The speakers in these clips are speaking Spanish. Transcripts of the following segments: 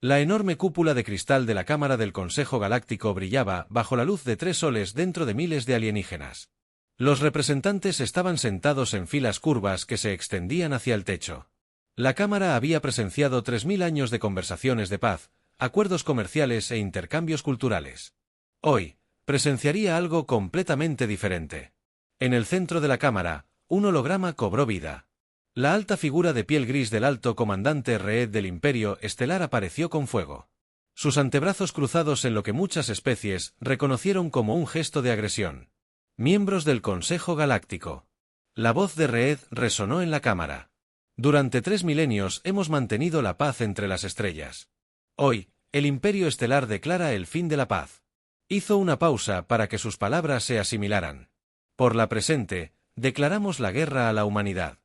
La enorme cúpula de cristal de la Cámara del Consejo Galáctico brillaba bajo la luz de 3 soles dentro de miles de alienígenas. Los representantes estaban sentados en filas curvas que se extendían hacia el techo. La Cámara había presenciado 3000 años de conversaciones de paz, acuerdos comerciales e intercambios culturales. Hoy, presenciaría algo completamente diferente. En el centro de la Cámara, un holograma cobró vida. La alta figura de piel gris del alto comandante Reed del Imperio Estelar apareció con fuego. Sus antebrazos cruzados en lo que muchas especies reconocieron como un gesto de agresión. Miembros del Consejo Galáctico. La voz de Reed resonó en la Cámara. Durante 3 milenios hemos mantenido la paz entre las estrellas. Hoy, el Imperio Estelar declara el fin de la paz. Hizo una pausa para que sus palabras se asimilaran. Por la presente, declaramos la guerra a la humanidad.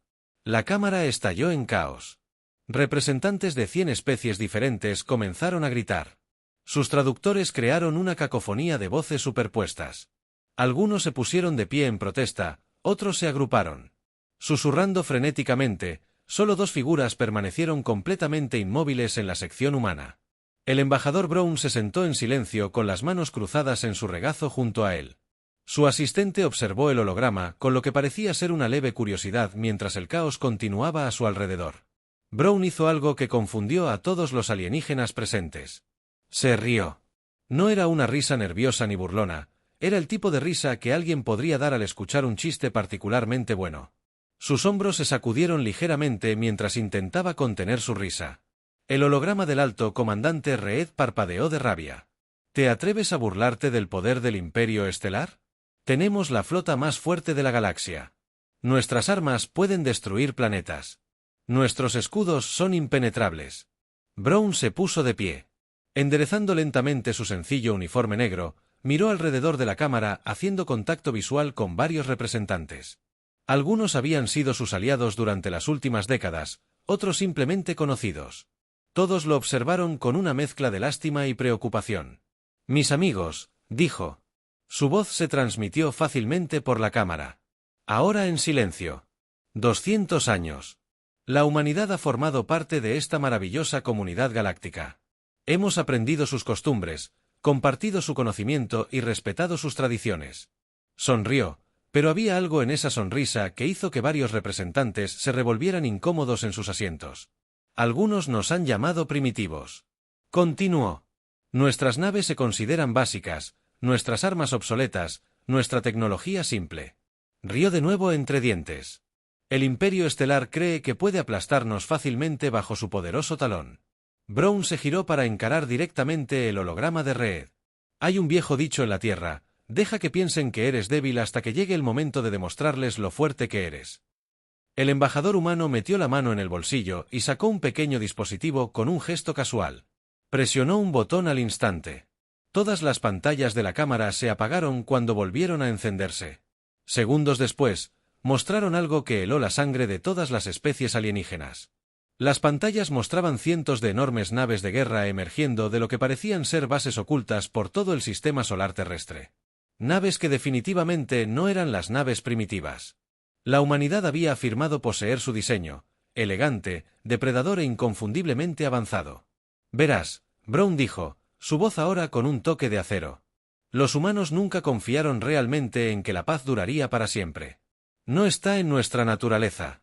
La Cámara estalló en caos. Representantes de 100 especies diferentes comenzaron a gritar. Sus traductores crearon una cacofonía de voces superpuestas. Algunos se pusieron de pie en protesta, otros se agruparon. Susurrando frenéticamente, solo 2 figuras permanecieron completamente inmóviles en la sección humana. El embajador Brown se sentó en silencio con las manos cruzadas en su regazo junto a él. Su asistente observó el holograma con lo que parecía ser una leve curiosidad mientras el caos continuaba a su alrededor. Brown hizo algo que confundió a todos los alienígenas presentes. Se rió. No era una risa nerviosa ni burlona, era el tipo de risa que alguien podría dar al escuchar un chiste particularmente bueno. Sus hombros se sacudieron ligeramente mientras intentaba contener su risa. El holograma del alto comandante Reed parpadeó de rabia. ¿Te atreves a burlarte del poder del Imperio Estelar? Tenemos la flota más fuerte de la galaxia. Nuestras armas pueden destruir planetas. Nuestros escudos son impenetrables. Brown se puso de pie. Enderezando lentamente su sencillo uniforme negro, miró alrededor de la cámara haciendo contacto visual con varios representantes. Algunos habían sido sus aliados durante las últimas décadas, otros simplemente conocidos. Todos lo observaron con una mezcla de lástima y preocupación. «Mis amigos», dijo. Su voz se transmitió fácilmente por la cámara. Ahora en silencio. 200 años. La humanidad ha formado parte de esta maravillosa comunidad galáctica. Hemos aprendido sus costumbres, compartido su conocimiento y respetado sus tradiciones. Sonrió, pero había algo en esa sonrisa que hizo que varios representantes se revolvieran incómodos en sus asientos. Algunos nos han llamado primitivos. Continuó. Nuestras naves se consideran básicas, nuestras armas obsoletas, nuestra tecnología simple. Rió de nuevo entre dientes. El Imperio Estelar cree que puede aplastarnos fácilmente bajo su poderoso talón. Brown se giró para encarar directamente el holograma de Reed. Hay un viejo dicho en la Tierra, deja que piensen que eres débil hasta que llegue el momento de demostrarles lo fuerte que eres. El embajador humano metió la mano en el bolsillo y sacó un pequeño dispositivo con un gesto casual. Presionó un botón al instante. Todas las pantallas de la cámara se apagaron cuando volvieron a encenderse. Segundos después, mostraron algo que heló la sangre de todas las especies alienígenas. Las pantallas mostraban cientos de enormes naves de guerra emergiendo de lo que parecían ser bases ocultas por todo el sistema solar terrestre. Naves que definitivamente no eran las naves primitivas. La humanidad había afirmado poseer su diseño, elegante, depredador e inconfundiblemente avanzado. Verás, Brown dijo, su voz ahora con un toque de acero. Los humanos nunca confiaron realmente en que la paz duraría para siempre. No está en nuestra naturaleza.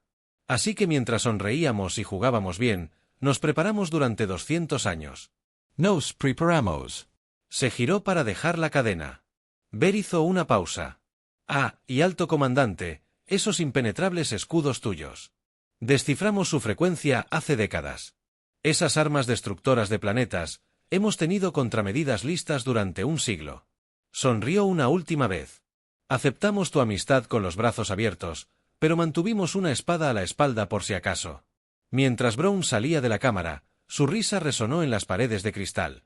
Así que mientras sonreíamos y jugábamos bien, nos preparamos durante 200 años. Nos preparamos. Se giró para dejar la cadena. Ver hizo una pausa. Ah, y alto comandante, esos impenetrables escudos tuyos. Desciframos su frecuencia hace décadas. Esas armas destructoras de planetas, hemos tenido contramedidas listas durante un siglo. Sonrió una última vez. Aceptamos tu amistad con los brazos abiertos, pero mantuvimos una espada a la espalda por si acaso. Mientras Brown salía de la cámara, su risa resonó en las paredes de cristal.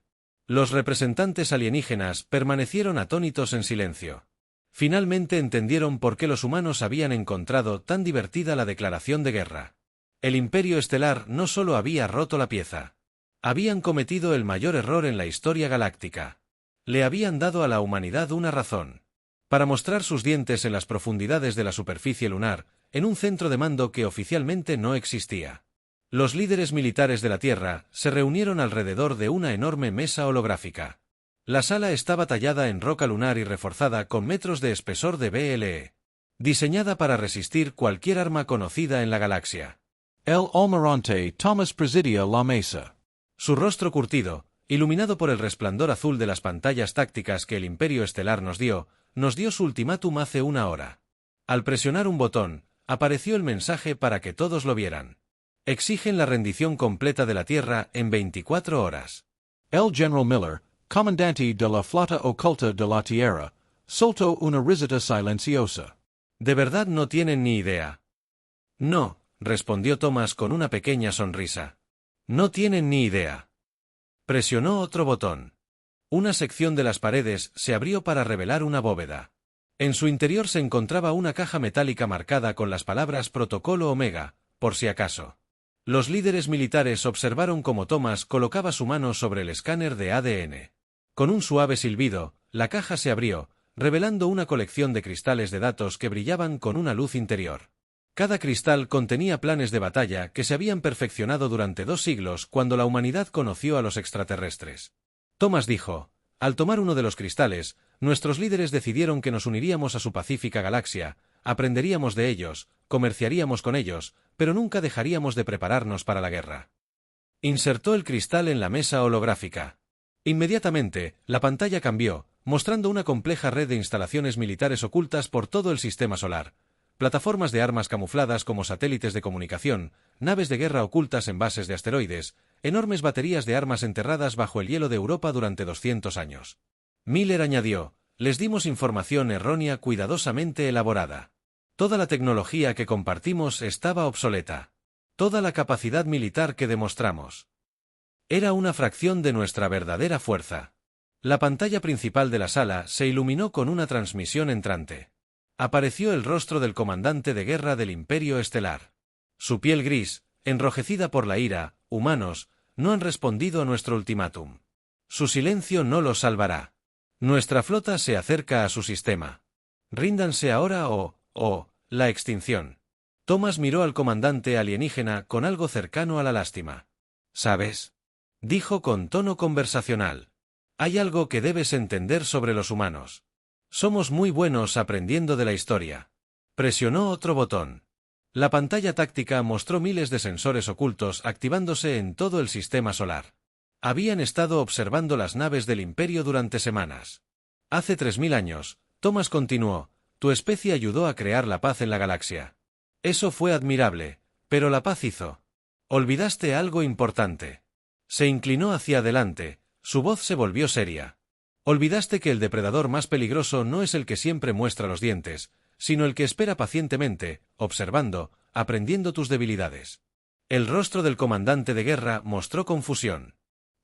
Los representantes alienígenas permanecieron atónitos en silencio. Finalmente entendieron por qué los humanos habían encontrado tan divertida la declaración de guerra. El Imperio Estelar no solo había roto la pieza. Habían cometido el mayor error en la historia galáctica. Le habían dado a la humanidad una razón. Para mostrar sus dientes en las profundidades de la superficie lunar, en un centro de mando que oficialmente no existía. Los líderes militares de la Tierra se reunieron alrededor de una enorme mesa holográfica. La sala estaba tallada en roca lunar y reforzada con metros de espesor de BLE. Diseñada para resistir cualquier arma conocida en la galaxia. El almirante Thomas presidia la mesa. Su rostro curtido, iluminado por el resplandor azul de las pantallas tácticas que el Imperio Estelar nos dio su ultimátum hace una hora. Al presionar un botón, apareció el mensaje para que todos lo vieran. Exigen la rendición completa de la Tierra en 24 horas. El General Miller, comandante de la flota oculta de la Tierra, soltó una risita silenciosa. ¿De verdad no tienen ni idea? No, respondió Thomas con una pequeña sonrisa. No tienen ni idea. Presionó otro botón. Una sección de las paredes se abrió para revelar una bóveda. En su interior se encontraba una caja metálica marcada con las palabras Protocolo Omega, por si acaso. Los líderes militares observaron cómo Thomas colocaba su mano sobre el escáner de ADN. Con un suave silbido, la caja se abrió, revelando una colección de cristales de datos que brillaban con una luz interior. Cada cristal contenía planes de batalla que se habían perfeccionado durante 2 siglos cuando la humanidad conoció a los extraterrestres. Thomas dijo: al tomar uno de los cristales, nuestros líderes decidieron que nos uniríamos a su pacífica galaxia, aprenderíamos de ellos, comerciaríamos con ellos, pero nunca dejaríamos de prepararnos para la guerra. Insertó el cristal en la mesa holográfica. Inmediatamente, la pantalla cambió, mostrando una compleja red de instalaciones militares ocultas por todo el sistema solar. Plataformas de armas camufladas como satélites de comunicación, naves de guerra ocultas en bases de asteroides, enormes baterías de armas enterradas bajo el hielo de Europa durante 200 años. Miller añadió: les dimos información errónea cuidadosamente elaborada. Toda la tecnología que compartimos estaba obsoleta. Toda la capacidad militar que demostramos era una fracción de nuestra verdadera fuerza. La pantalla principal de la sala se iluminó con una transmisión entrante. Apareció el rostro del comandante de guerra del Imperio Estelar. Su piel gris, enrojecida por la ira: humanos, no han respondido a nuestro ultimátum. Su silencio no los salvará. Nuestra flota se acerca a su sistema. Ríndanse ahora o la extinción. Thomas miró al comandante alienígena con algo cercano a la lástima. ¿Sabes?, dijo con tono conversacional. Hay algo que debes entender sobre los humanos. Somos muy buenos aprendiendo de la historia. Presionó otro botón. La pantalla táctica mostró miles de sensores ocultos activándose en todo el sistema solar. Habían estado observando las naves del Imperio durante semanas. Hace 3000 años, Thomas continuó, tu especie ayudó a crear la paz en la galaxia. Eso fue admirable, pero la paz hizo. Olvidaste algo importante. Se inclinó hacia adelante, su voz se volvió seria. Olvidaste que el depredador más peligroso no es el que siempre muestra los dientes, sino el que espera pacientemente, observando, aprendiendo tus debilidades. El rostro del comandante de guerra mostró confusión.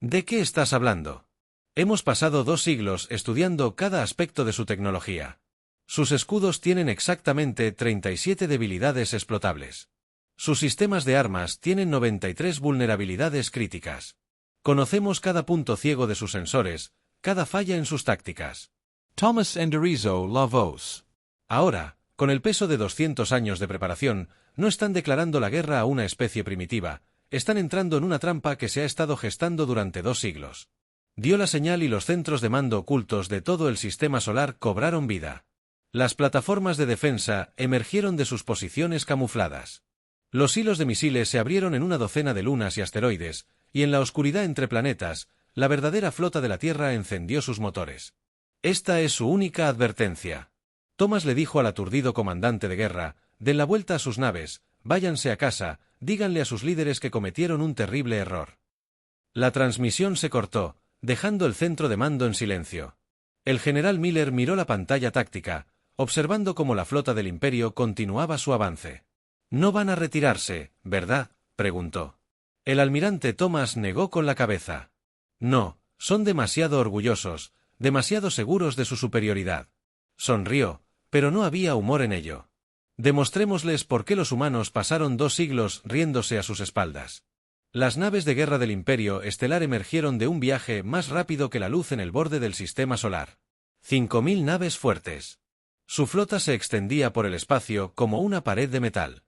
¿De qué estás hablando? Hemos pasado 2 siglos estudiando cada aspecto de su tecnología. Sus escudos tienen exactamente 37 debilidades explotables. Sus sistemas de armas tienen 93 vulnerabilidades críticas. Conocemos cada punto ciego de sus sensores, cada falla en sus tácticas. Thomas enderezó la voz. Ahora, con el peso de 200 años de preparación, no están declarando la guerra a una especie primitiva, están entrando en una trampa que se ha estado gestando durante 2 siglos. Dio la señal y los centros de mando ocultos de todo el sistema solar cobraron vida. Las plataformas de defensa emergieron de sus posiciones camufladas. Los hilos de misiles se abrieron en una docena de lunas y asteroides, y en la oscuridad entre planetas, la verdadera flota de la Tierra encendió sus motores. Esta es su única advertencia. Thomas le dijo al aturdido comandante de guerra: den la vuelta a sus naves, váyanse a casa, díganle a sus líderes que cometieron un terrible error. La transmisión se cortó, dejando el centro de mando en silencio. El general Miller miró la pantalla táctica, observando cómo la flota del Imperio continuaba su avance. «No van a retirarse, ¿verdad?», preguntó. El almirante Thomas negó con la cabeza. «No, son demasiado orgullosos, demasiado seguros de su superioridad». Sonrió, pero no había humor en ello. «Demostrémosles por qué los humanos pasaron 2 siglos riéndose a sus espaldas». Las naves de guerra del Imperio Estelar emergieron de un viaje más rápido que la luz en el borde del sistema solar. 5000 naves fuertes. Su flota se extendía por el espacio como una pared de metal.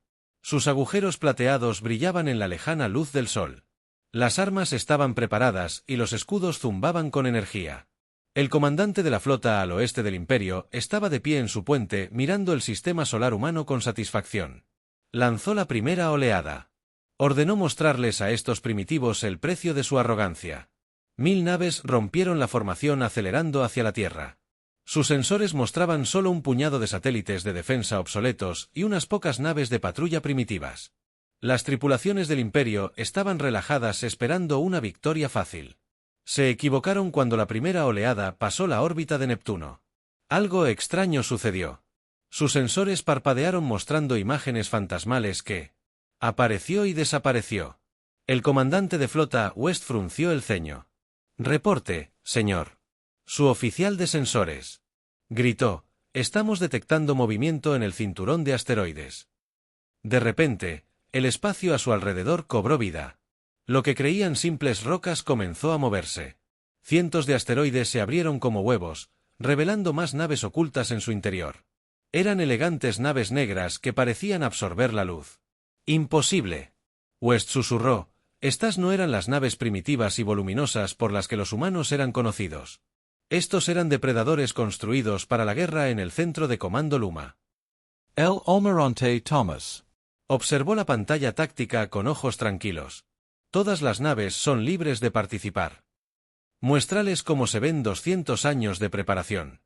Sus agujeros plateados brillaban en la lejana luz del sol. Las armas estaban preparadas y los escudos zumbaban con energía. El comandante de la flota al oeste del Imperio estaba de pie en su puente mirando el sistema solar humano con satisfacción. Lanzó la primera oleada. Ordenó mostrarles a estos primitivos el precio de su arrogancia. 1000 naves rompieron la formación acelerando hacia la Tierra. Sus sensores mostraban solo un puñado de satélites de defensa obsoletos y unas pocas naves de patrulla primitivas. Las tripulaciones del Imperio estaban relajadas esperando una victoria fácil. Se equivocaron cuando la primera oleada pasó la órbita de Neptuno. Algo extraño sucedió. Sus sensores parpadearon mostrando imágenes fantasmales que apareció y desapareció. El comandante de flota West frunció el ceño. «Reporte, señor». Su oficial de sensores gritó: «Estamos detectando movimiento en el cinturón de asteroides». De repente, el espacio a su alrededor cobró vida. Lo que creían simples rocas comenzó a moverse. Cientos de asteroides se abrieron como huevos, revelando más naves ocultas en su interior. Eran elegantes naves negras que parecían absorber la luz. «Imposible». West susurró: «Estas no eran las naves primitivas y voluminosas por las que los humanos eran conocidos. Estos eran depredadores construidos para la guerra en el centro de comando Luma». El Almirante Thomas observó la pantalla táctica con ojos tranquilos. «Todas las naves son libres de participar. Muéstrales cómo se ven 200 años de preparación.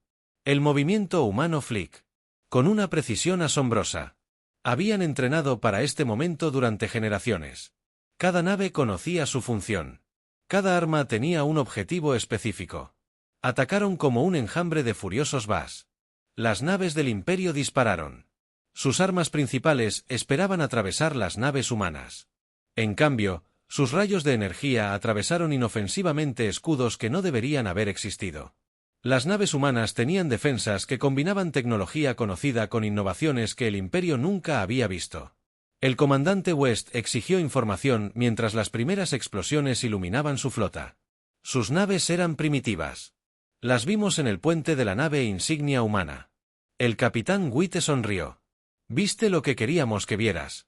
El movimiento humano Flick. Con una precisión asombrosa. Habían entrenado para este momento durante generaciones. Cada nave conocía su función. Cada arma tenía un objetivo específico. Atacaron como un enjambre de furiosos Vas. Las naves del Imperio dispararon. Sus armas principales esperaban atravesar las naves humanas. En cambio, sus rayos de energía atravesaron inofensivamente escudos que no deberían haber existido. Las naves humanas tenían defensas que combinaban tecnología conocida con innovaciones que el Imperio nunca había visto. El comandante West exigió información mientras las primeras explosiones iluminaban su flota. Sus naves eran primitivas. Las vimos en el puente de la nave insignia humana. El capitán Witte sonrió. «¿Viste lo que queríamos que vieras?».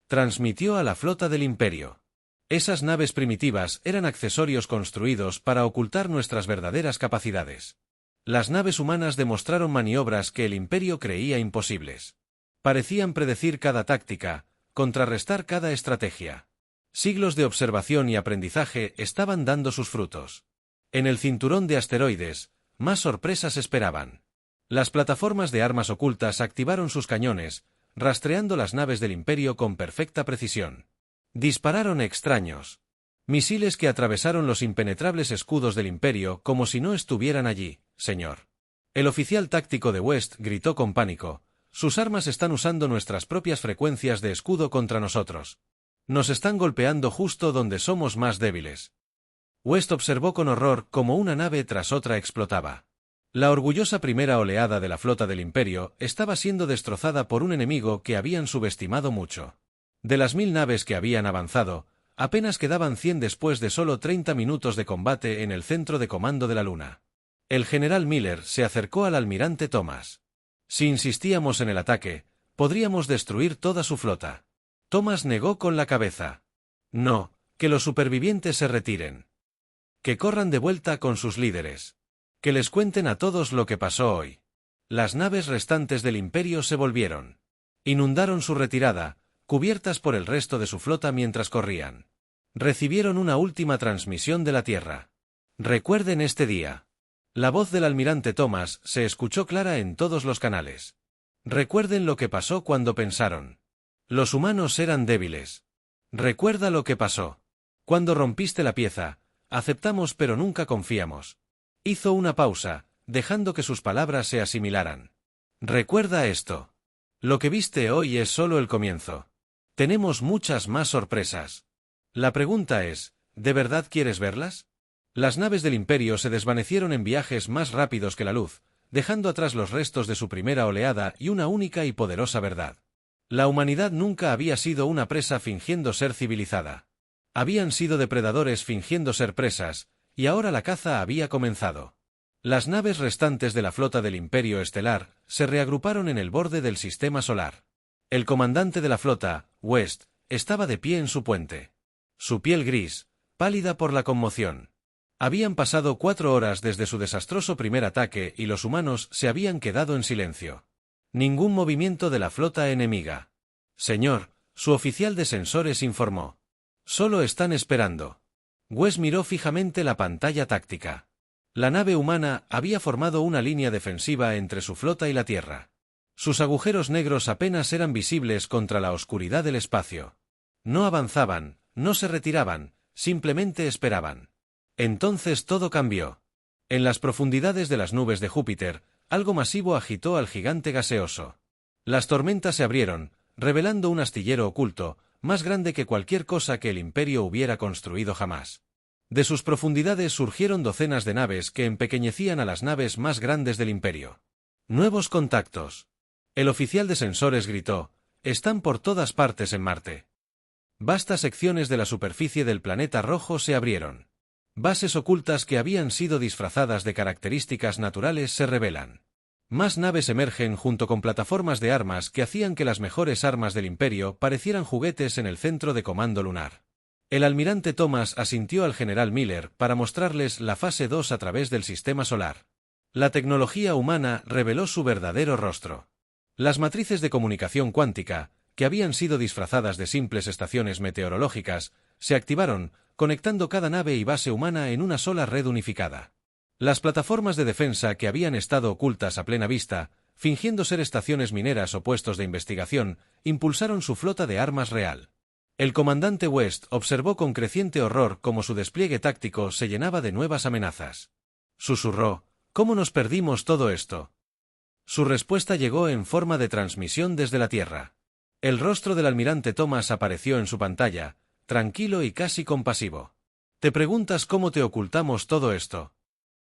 Transmitió a la flota del Imperio. Esas naves primitivas eran accesorios construidos para ocultar nuestras verdaderas capacidades. Las naves humanas demostraron maniobras que el Imperio creía imposibles. Parecían predecir cada táctica, contrarrestar cada estrategia. Siglos de observación y aprendizaje estaban dando sus frutos. En el cinturón de asteroides, más sorpresas esperaban. Las plataformas de armas ocultas activaron sus cañones, rastreando las naves del Imperio con perfecta precisión. Dispararon extraños. Misiles que atravesaron los impenetrables escudos del Imperio como si no estuvieran allí, señor. El oficial táctico de West gritó con pánico: «Sus armas están usando nuestras propias frecuencias de escudo contra nosotros. Nos están golpeando justo donde somos más débiles». West observó con horror cómo una nave tras otra explotaba. La orgullosa primera oleada de la flota del Imperio estaba siendo destrozada por un enemigo que habían subestimado mucho. De las 1000 naves que habían avanzado, apenas quedaban 100 después de solo 30 minutos de combate en el centro de comando de la Luna. El general Miller se acercó al almirante Thomas. «Si insistíamos en el ataque, podríamos destruir toda su flota». Thomas negó con la cabeza. «No, que los supervivientes se retiren. Que corran de vuelta con sus líderes. Que les cuenten a todos lo que pasó hoy». Las naves restantes del Imperio se volvieron. Inundaron su retirada, cubiertas por el resto de su flota mientras corrían. Recibieron una última transmisión de la Tierra. «Recuerden este día». La voz del almirante Thomas se escuchó clara en todos los canales. «Recuerden lo que pasó cuando pensaron. Los humanos eran débiles. Recuerda lo que pasó. Cuando rompiste la pieza, aceptamos pero nunca confiamos». Hizo una pausa, dejando que sus palabras se asimilaran. «Recuerda esto. Lo que viste hoy es solo el comienzo. Tenemos muchas más sorpresas. La pregunta es, ¿de verdad quieres verlas?». Las naves del Imperio se desvanecieron en viajes más rápidos que la luz, dejando atrás los restos de su primera oleada y una única y poderosa verdad. La humanidad nunca había sido una presa fingiendo ser civilizada. Habían sido depredadores fingiendo ser presas, y ahora la caza había comenzado. Las naves restantes de la flota del Imperio Estelar se reagruparon en el borde del sistema solar. El comandante de la flota, West, estaba de pie en su puente. Su piel gris, pálida por la conmoción. Habían pasado 4 horas desde su desastroso primer ataque y los humanos se habían quedado en silencio. Ningún movimiento de la flota enemiga. Señor, su oficial de sensores informó. Solo están esperando. West miró fijamente la pantalla táctica. La nave humana había formado una línea defensiva entre su flota y la Tierra. Sus agujeros negros apenas eran visibles contra la oscuridad del espacio. No avanzaban, no se retiraban, simplemente esperaban. Entonces todo cambió. En las profundidades de las nubes de Júpiter, algo masivo agitó al gigante gaseoso. Las tormentas se abrieron, revelando un astillero oculto, más grande que cualquier cosa que el Imperio hubiera construido jamás. De sus profundidades surgieron docenas de naves que empequeñecían a las naves más grandes del Imperio. Nuevos contactos. El oficial de sensores gritó, «Están por todas partes en Marte». Vastas secciones de la superficie del planeta rojo se abrieron. Bases ocultas que habían sido disfrazadas de características naturales se revelan. Más naves emergen junto con plataformas de armas que hacían que las mejores armas del Imperio parecieran juguetes en el centro de comando lunar. El almirante Thomas asintió al general Miller para mostrarles la fase 2 a través del sistema solar. La tecnología humana reveló su verdadero rostro. Las matrices de comunicación cuántica, que habían sido disfrazadas de simples estaciones meteorológicas, se activaron, conectando cada nave y base humana en una sola red unificada. Las plataformas de defensa que habían estado ocultas a plena vista, fingiendo ser estaciones mineras o puestos de investigación, impulsaron su flota de armas real. El comandante West observó con creciente horror cómo su despliegue táctico se llenaba de nuevas amenazas. Susurró, «¿Cómo nos perdimos todo esto?». Su respuesta llegó en forma de transmisión desde la Tierra. El rostro del almirante Thomas apareció en su pantalla, tranquilo y casi compasivo. «¿Te preguntas cómo te ocultamos todo esto?».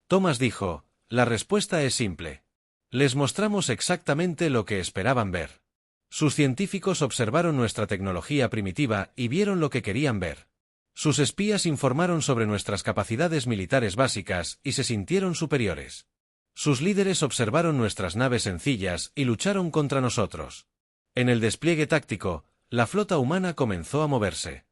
Thomas dijo, «La respuesta es simple. Les mostramos exactamente lo que esperaban ver. Sus científicos observaron nuestra tecnología primitiva y vieron lo que querían ver. Sus espías informaron sobre nuestras capacidades militares básicas y se sintieron superiores. Sus líderes observaron nuestras naves sencillas y lucharon contra nosotros. En el despliegue táctico, la flota humana comenzó a moverse.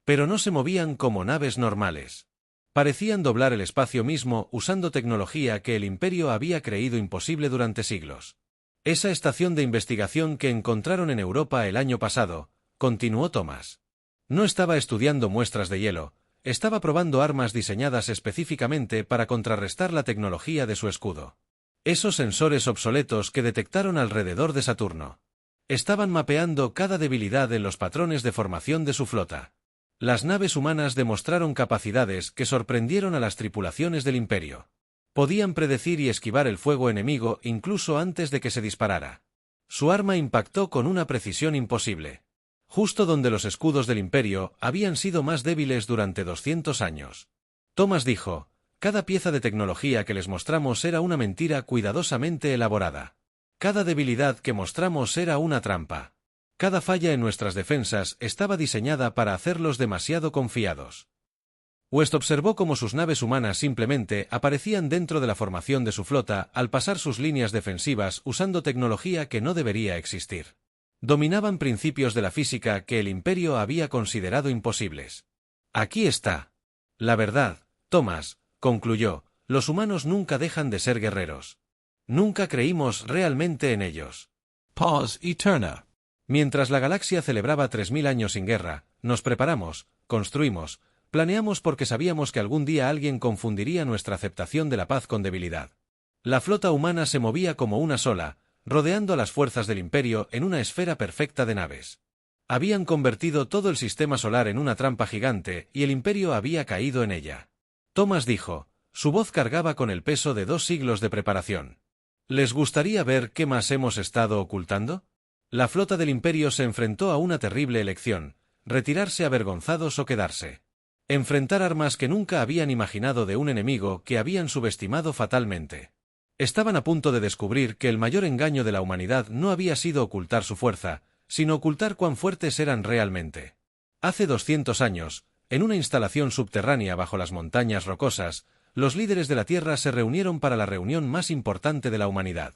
Pero no se movían como naves normales. Parecían doblar el espacio mismo usando tecnología que el Imperio había creído imposible durante siglos. Esa estación de investigación que encontraron en Europa el año pasado, continuó Thomas. No estaba estudiando muestras de hielo, estaba probando armas diseñadas específicamente para contrarrestar la tecnología de su escudo. Esos sensores obsoletos que detectaron alrededor de Saturno. Estaban mapeando cada debilidad en los patrones de formación de su flota. Las naves humanas demostraron capacidades que sorprendieron a las tripulaciones del Imperio. Podían predecir y esquivar el fuego enemigo incluso antes de que se disparara. Su arma impactó con una precisión imposible. Justo donde los escudos del Imperio habían sido más débiles durante 200 años. Thomas dijo, «Cada pieza de tecnología que les mostramos era una mentira cuidadosamente elaborada. Cada debilidad que mostramos era una trampa. Cada falla en nuestras defensas estaba diseñada para hacerlos demasiado confiados». West observó cómo sus naves humanas simplemente aparecían dentro de la formación de su flota al pasar sus líneas defensivas usando tecnología que no debería existir. Dominaban principios de la física que el Imperio había considerado imposibles. «Aquí está. La verdad, Thomas», concluyó, «los humanos nunca dejan de ser guerreros. Nunca creímos realmente en ellos». Pause eterna. Mientras la galaxia celebraba 3000 años sin guerra, nos preparamos, construimos, planeamos porque sabíamos que algún día alguien confundiría nuestra aceptación de la paz con debilidad. La flota humana se movía como una sola, rodeando a las fuerzas del Imperio en una esfera perfecta de naves. Habían convertido todo el sistema solar en una trampa gigante y el Imperio había caído en ella. Thomas dijo, su voz cargaba con el peso de 2 siglos de preparación. ¿Les gustaría ver qué más hemos estado ocultando? La flota del Imperio se enfrentó a una terrible elección, retirarse avergonzados o quedarse. Enfrentar armas que nunca habían imaginado de un enemigo que habían subestimado fatalmente. Estaban a punto de descubrir que el mayor engaño de la humanidad no había sido ocultar su fuerza, sino ocultar cuán fuertes eran realmente. Hace 200 años, en una instalación subterránea bajo las montañas rocosas, los líderes de la Tierra se reunieron para la reunión más importante de la humanidad.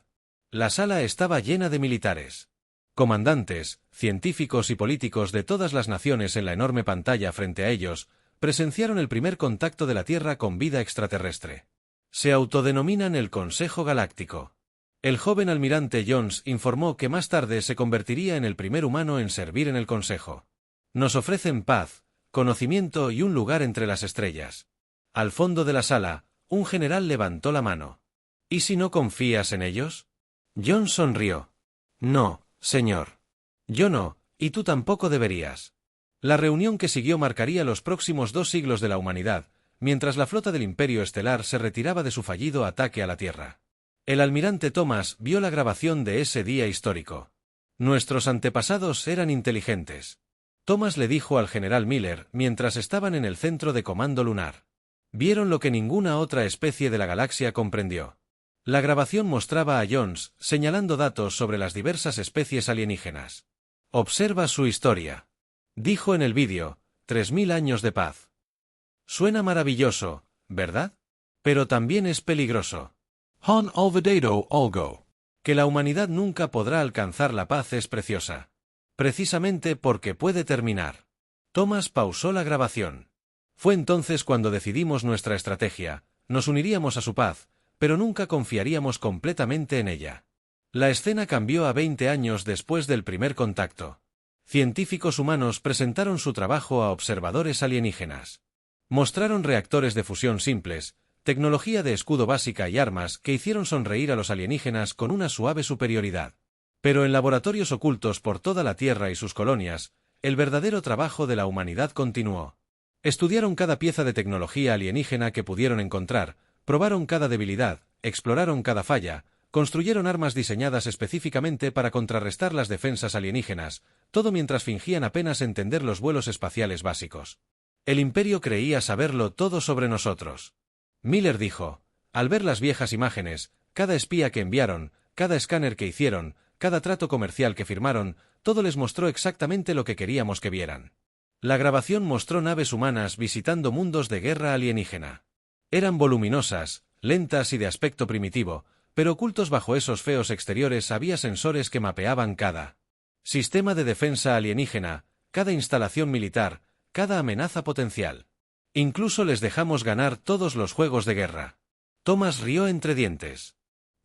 La sala estaba llena de militares. Comandantes, científicos y políticos de todas las naciones en la enorme pantalla frente a ellos, presenciaron el primer contacto de la Tierra con vida extraterrestre. Se autodenominan el Consejo Galáctico. El joven almirante Jones informó que más tarde se convertiría en el primer humano en servir en el Consejo. Nos ofrecen paz, conocimiento y un lugar entre las estrellas. Al fondo de la sala, un general levantó la mano. ¿Y si no confías en ellos? Jones sonrió. No, señor. Yo no, y tú tampoco deberías. La reunión que siguió marcaría los próximos 2 siglos de la humanidad, mientras la flota del Imperio Estelar se retiraba de su fallido ataque a la Tierra. El almirante Thomas vio la grabación de ese día histórico. Nuestros antepasados eran inteligentes. Thomas le dijo al general Miller mientras estaban en el centro de comando lunar. Vieron lo que ninguna otra especie de la galaxia comprendió. La grabación mostraba a Jones señalando datos sobre las diversas especies alienígenas. Observa su historia. Dijo en el vídeo, 3000 años de paz. Suena maravilloso, ¿verdad? Pero también es peligroso. Han olvidado algo. Que la humanidad nunca podrá alcanzar la paz es preciosa. Precisamente porque puede terminar. Thomas pausó la grabación. Fue entonces cuando decidimos nuestra estrategia, nos uniríamos a su paz, pero nunca confiaríamos completamente en ella. La escena cambió a 20 años después del primer contacto. Científicos humanos presentaron su trabajo a observadores alienígenas. Mostraron reactores de fusión simples, tecnología de escudo básica y armas que hicieron sonreír a los alienígenas con una suave superioridad. Pero en laboratorios ocultos por toda la Tierra y sus colonias, el verdadero trabajo de la humanidad continuó. Estudiaron cada pieza de tecnología alienígena que pudieron encontrar, probaron cada debilidad, exploraron cada falla, construyeron armas diseñadas específicamente para contrarrestar las defensas alienígenas, todo mientras fingían apenas entender los vuelos espaciales básicos. El Imperio creía saberlo todo sobre nosotros. Miller dijo, al ver las viejas imágenes, cada espía que enviaron, cada escáner que hicieron, cada trato comercial que firmaron, todo les mostró exactamente lo que queríamos que vieran. La grabación mostró naves humanas visitando mundos de guerra alienígena. Eran voluminosas, lentas y de aspecto primitivo, pero ocultos bajo esos feos exteriores había sensores que mapeaban cada sistema de defensa alienígena, cada instalación militar, cada amenaza potencial. Incluso les dejamos ganar todos los juegos de guerra. Thomas rió entre dientes.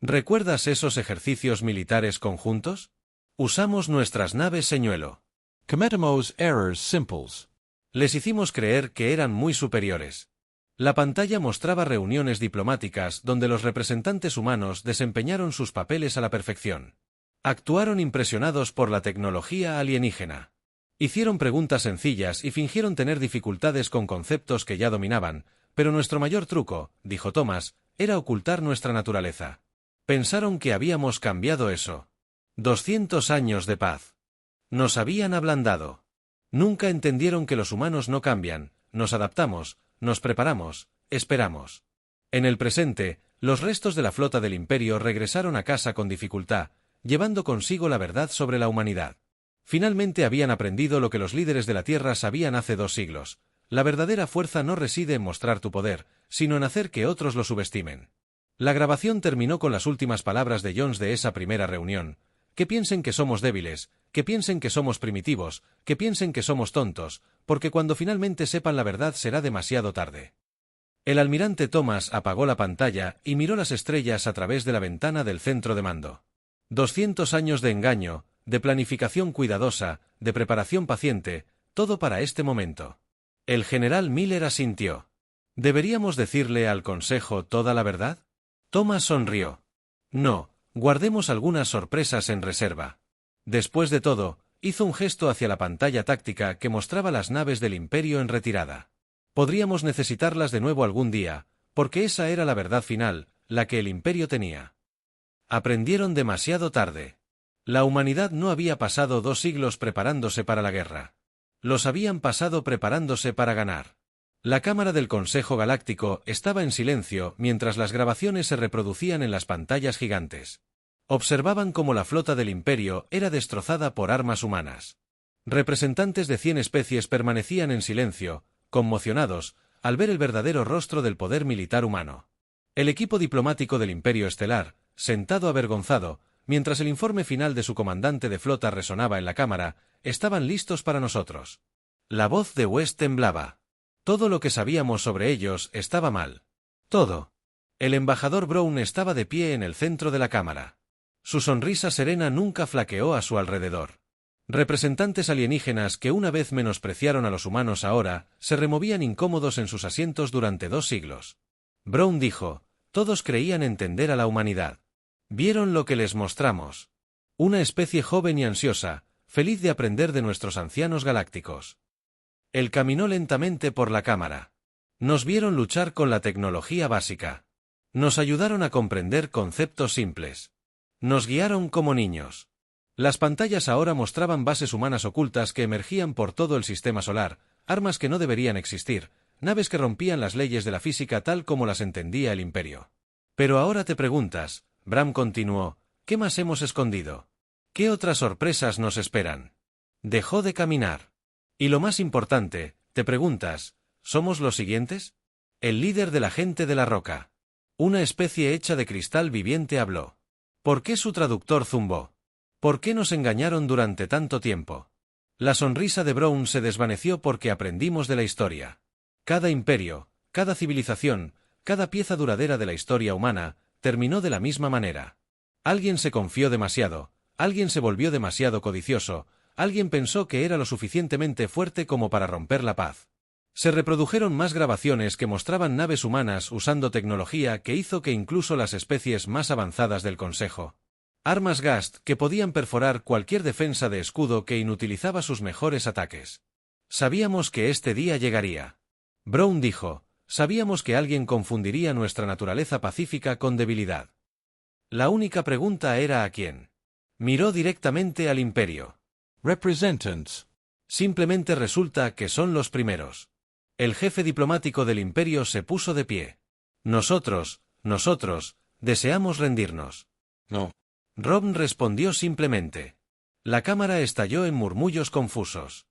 ¿Recuerdas esos ejercicios militares conjuntos? Usamos nuestras naves señuelo. Cometemos errors simples. Les hicimos creer que eran muy superiores. La pantalla mostraba reuniones diplomáticas donde los representantes humanos desempeñaron sus papeles a la perfección. Actuaron impresionados por la tecnología alienígena. Hicieron preguntas sencillas y fingieron tener dificultades con conceptos que ya dominaban, pero nuestro mayor truco, dijo Thomas, era ocultar nuestra naturaleza. Pensaron que habíamos cambiado eso. 200 años de paz. Nos habían ablandado. Nunca entendieron que los humanos no cambian, nos adaptamos, nos preparamos, esperamos. En el presente, los restos de la flota del Imperio regresaron a casa con dificultad, llevando consigo la verdad sobre la humanidad. Finalmente habían aprendido lo que los líderes de la Tierra sabían hace 2 siglos. La verdadera fuerza no reside en mostrar tu poder, sino en hacer que otros lo subestimen. La grabación terminó con las últimas palabras de Jones de esa primera reunión. Que piensen que somos débiles, que piensen que somos primitivos, que piensen que somos tontos, porque cuando finalmente sepan la verdad será demasiado tarde. El almirante Thomas apagó la pantalla y miró las estrellas a través de la ventana del centro de mando. 200 años de engaño, de planificación cuidadosa, de preparación paciente, todo para este momento. El general Miller asintió. ¿Deberíamos decirle al Consejo toda la verdad? Thomas sonrió. No, guardemos algunas sorpresas en reserva. Después de todo, hizo un gesto hacia la pantalla táctica que mostraba las naves del Imperio en retirada. Podríamos necesitarlas de nuevo algún día, porque esa era la verdad final, la que el Imperio tenía. Aprendieron demasiado tarde. La humanidad no había pasado 2 siglos preparándose para la guerra. Los habían pasado preparándose para ganar. La cámara del Consejo Galáctico estaba en silencio mientras las grabaciones se reproducían en las pantallas gigantes. Observaban cómo la flota del Imperio era destrozada por armas humanas. Representantes de 100 especies permanecían en silencio, conmocionados, al ver el verdadero rostro del poder militar humano. El equipo diplomático del Imperio Estelar, sentado avergonzado, Mientras el informe final de su comandante de flota resonaba en la cámara, estaban listos para nosotros. La voz de West temblaba. Todo lo que sabíamos sobre ellos estaba mal. Todo. El embajador Brown estaba de pie en el centro de la cámara. Su sonrisa serena nunca flaqueó a su alrededor. Representantes alienígenas que una vez menospreciaron a los humanos ahora, se removían incómodos en sus asientos durante 2 siglos. Brown dijo, todos creían entender a la humanidad. Vieron lo que les mostramos. Una especie joven y ansiosa, feliz de aprender de nuestros ancianos galácticos. Él caminó lentamente por la cámara. Nos vieron luchar con la tecnología básica. Nos ayudaron a comprender conceptos simples. Nos guiaron como niños. Las pantallas ahora mostraban bases humanas ocultas que emergían por todo el sistema solar, armas que no deberían existir, naves que rompían las leyes de la física tal como las entendía el Imperio. Pero ahora te preguntas, Bram continuó, ¿qué más hemos escondido? ¿Qué otras sorpresas nos esperan? Dejó de caminar. Y lo más importante, te preguntas, ¿somos los siguientes? El líder de la gente de la roca. Una especie hecha de cristal viviente habló. ¿Por qué su traductor zumbó? ¿Por qué nos engañaron durante tanto tiempo? La sonrisa de Brown se desvaneció porque aprendimos de la historia. Cada imperio, cada civilización, cada pieza duradera de la historia humana, terminó de la misma manera. Alguien se confió demasiado, alguien se volvió demasiado codicioso, alguien pensó que era lo suficientemente fuerte como para romper la paz. Se reprodujeron más grabaciones que mostraban naves humanas usando tecnología que hizo que incluso las especies más avanzadas del Consejo. Armas Gast que podían perforar cualquier defensa de escudo que inutilizaba sus mejores ataques. Sabíamos que este día llegaría. Brown dijo, sabíamos que alguien confundiría nuestra naturaleza pacífica con debilidad. La única pregunta era ¿a quién? Miró directamente al Imperio. Representants. Simplemente resulta que son los primeros. El jefe diplomático del Imperio se puso de pie. Nosotros, deseamos rendirnos. No. Rob respondió simplemente. La cámara estalló en murmullos confusos.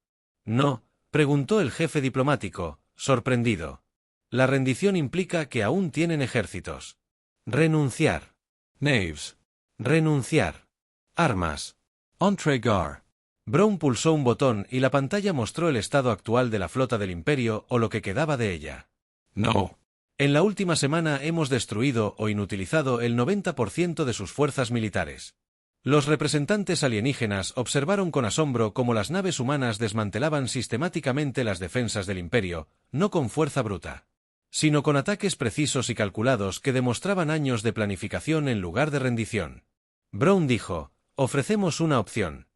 ¿No? Preguntó el jefe diplomático, sorprendido. La rendición implica que aún tienen ejércitos. Renunciar. Knaves. Renunciar. Armas. Entregar. Brown pulsó un botón y la pantalla mostró el estado actual de la flota del Imperio o lo que quedaba de ella. No. En la última semana hemos destruido o inutilizado el 90% de sus fuerzas militares. Los representantes alienígenas observaron con asombro cómo las naves humanas desmantelaban sistemáticamente las defensas del Imperio, no con fuerza bruta, sino con ataques precisos y calculados que demostraban años de planificación en lugar de rendición. Brown dijo, ofrecemos una opción.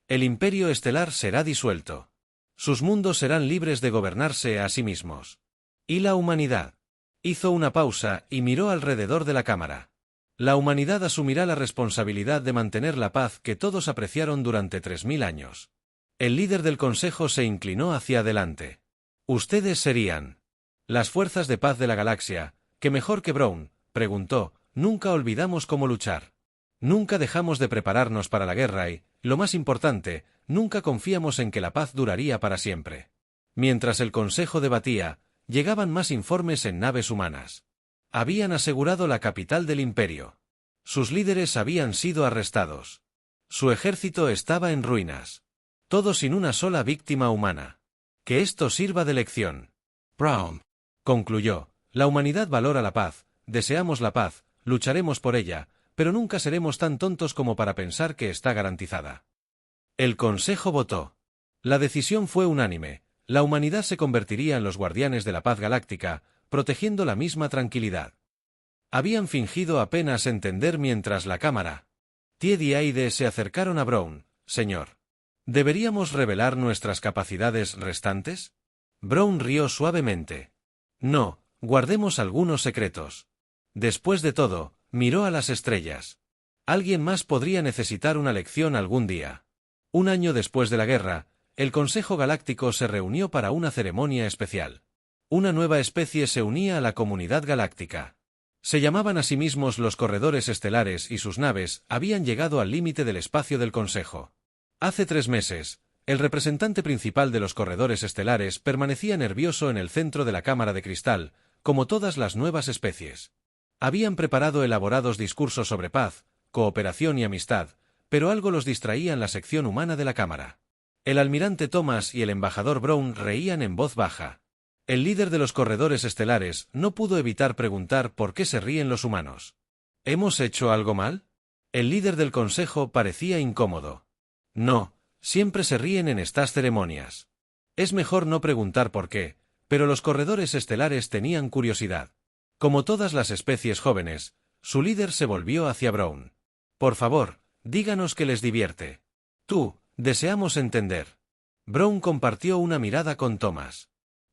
El Imperio Estelar será disuelto. Sus mundos serán libres de gobernarse a sí mismos. ¿Y la humanidad? Hizo una pausa y miró alrededor de la cámara. La humanidad asumirá la responsabilidad de mantener la paz que todos apreciaron durante 3000 años. El líder del Consejo se inclinó hacia adelante. Ustedes serían las fuerzas de paz de la galaxia, que mejor que Brown, preguntó, nunca olvidamos cómo luchar. Nunca dejamos de prepararnos para la guerra y, lo más importante, nunca confiamos en que la paz duraría para siempre. Mientras el Consejo debatía, llegaban más informes en naves humanas. Habían asegurado la capital del Imperio. Sus líderes habían sido arrestados. Su ejército estaba en ruinas. Todo sin una sola víctima humana. Que esto sirva de lección. Brown. Concluyó, la humanidad valora la paz, deseamos la paz, lucharemos por ella, pero nunca seremos tan tontos como para pensar que está garantizada. El Consejo votó. La decisión fue unánime. La humanidad se convertiría en los guardianes de la paz galáctica, protegiendo la misma tranquilidad. Habían fingido apenas entender mientras la cámara. Tied y Aide se acercaron a Brown. Señor. ¿Deberíamos revelar nuestras capacidades restantes? Brown rió suavemente. No, guardemos algunos secretos. Después de todo, miró a las estrellas. Alguien más podría necesitar una lección algún día. Un año después de la guerra, el Consejo Galáctico se reunió para una ceremonia especial. Una nueva especie se unía a la comunidad galáctica. Se llamaban a sí mismos los corredores estelares y sus naves habían llegado al límite del espacio del Consejo. Hace 3 meses, el representante principal de los corredores estelares permanecía nervioso en el centro de la cámara de cristal, como todas las nuevas especies. Habían preparado elaborados discursos sobre paz, cooperación y amistad, pero algo los distraía en la sección humana de la cámara. El almirante Thomas y el embajador Brown reían en voz baja. El líder de los corredores estelares no pudo evitar preguntar por qué se ríen los humanos. ¿Hemos hecho algo mal? El líder del consejo parecía incómodo. No, siempre se ríen en estas ceremonias. Es mejor no preguntar por qué, pero los corredores estelares tenían curiosidad. Como todas las especies jóvenes, su líder se volvió hacia Brown. Por favor, díganos qué les divierte. Tú, deseamos entender. Brown compartió una mirada con Thomas.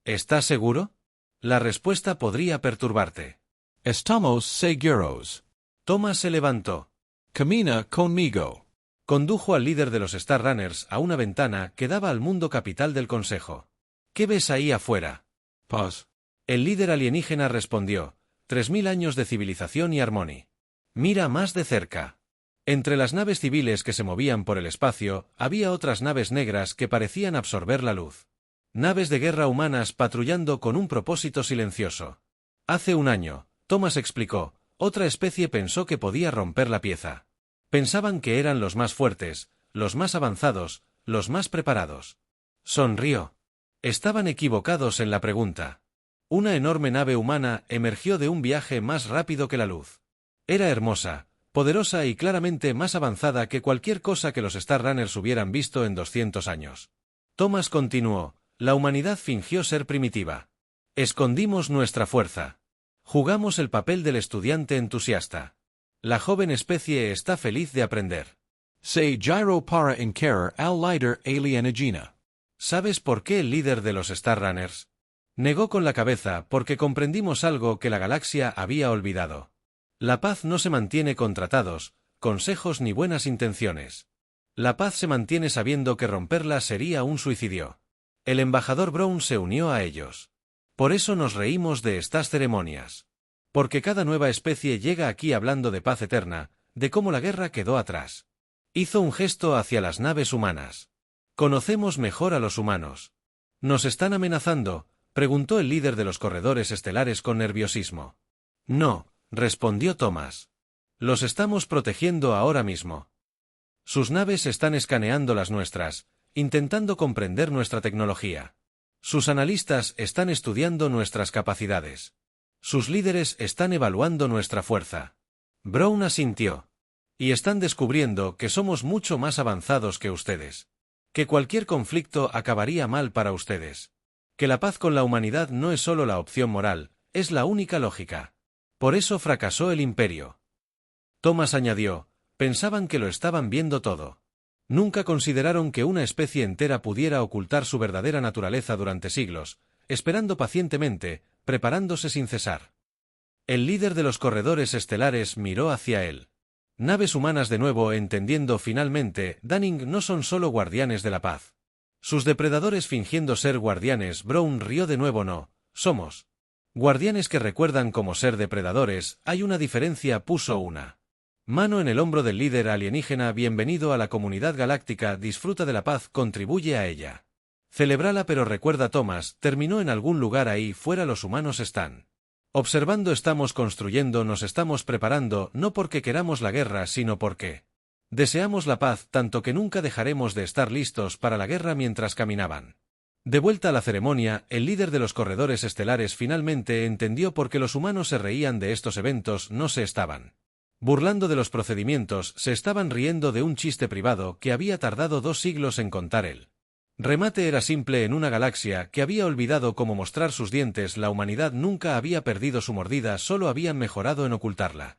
¿Estás seguro? La respuesta podría perturbarte. Estamos seguros. Thomas se levantó. Camina conmigo. Condujo al líder de los Star Runners a una ventana que daba al mundo capital del consejo. ¿Qué ves ahí afuera? Paz. El líder alienígena respondió, 3000 años de civilización y armonía. Mira más de cerca. Entre las naves civiles que se movían por el espacio, había otras naves negras que parecían absorber la luz. Naves de guerra humanas patrullando con un propósito silencioso. Hace un año, Thomas explicó, otra especie pensó que podía romper la pieza. Pensaban que eran los más fuertes, los más avanzados, los más preparados. Sonrió. Estaban equivocados en la pregunta. Una enorme nave humana emergió de un viaje más rápido que la luz. Era hermosa, poderosa y claramente más avanzada que cualquier cosa que los Star Runners hubieran visto en 200 años. Thomas continuó, la humanidad fingió ser primitiva. Escondimos nuestra fuerza. Jugamos el papel del estudiante entusiasta. La joven especie está feliz de aprender. Se gyro para encarar al líder alienígena. ¿Sabes por qué el líder de los Star Runners? Negó con la cabeza porque comprendimos algo que la galaxia había olvidado. La paz no se mantiene con tratados, consejos ni buenas intenciones. La paz se mantiene sabiendo que romperla sería un suicidio. El embajador Brown se unió a ellos. Por eso nos reímos de estas ceremonias. Porque cada nueva especie llega aquí hablando de paz eterna, de cómo la guerra quedó atrás. Hizo un gesto hacia las naves humanas. Conocemos mejor a los humanos. ¿Nos están amenazando?, preguntó el líder de los corredores estelares con nerviosismo. No, respondió Thomas. Los estamos protegiendo ahora mismo. Sus naves están escaneando las nuestras, intentando comprender nuestra tecnología. Sus analistas están estudiando nuestras capacidades. Sus líderes están evaluando nuestra fuerza. Brown asintió. Y están descubriendo que somos mucho más avanzados que ustedes. Que cualquier conflicto acabaría mal para ustedes. Que la paz con la humanidad no es solo la opción moral, es la única lógica. Por eso fracasó el imperio. Thomas añadió, pensaban que lo estaban viendo todo. Nunca consideraron que una especie entera pudiera ocultar su verdadera naturaleza durante siglos, esperando pacientemente, preparándose sin cesar. El líder de los corredores estelares miró hacia él. Naves humanas de nuevo entendiendo finalmente, Danning no son solo guardianes de la paz. Sus depredadores fingiendo ser guardianes. Brown rió de nuevo. No, somos guardianes que recuerdan como ser depredadores. Hay una diferencia. Puso una mano en el hombro del líder alienígena. Bienvenido a la comunidad galáctica. Disfruta de la paz, contribuye a ella. Celébrala, pero recuerda, Thomas, terminó en algún lugar ahí fuera. Los humanos están observando, estamos construyendo, nos estamos preparando, no porque queramos la guerra, sino porque deseamos la paz, tanto que nunca dejaremos de estar listos para la guerra. Mientras caminaban de vuelta a la ceremonia, el líder de los corredores estelares finalmente entendió por qué los humanos se reían de estos eventos. No se estaban burlando de los procedimientos, se estaban riendo de un chiste privado que había tardado 2 siglos en contar él. Remate era simple en una galaxia que había olvidado cómo mostrar sus dientes. La humanidad nunca había perdido su mordida, solo habían mejorado en ocultarla.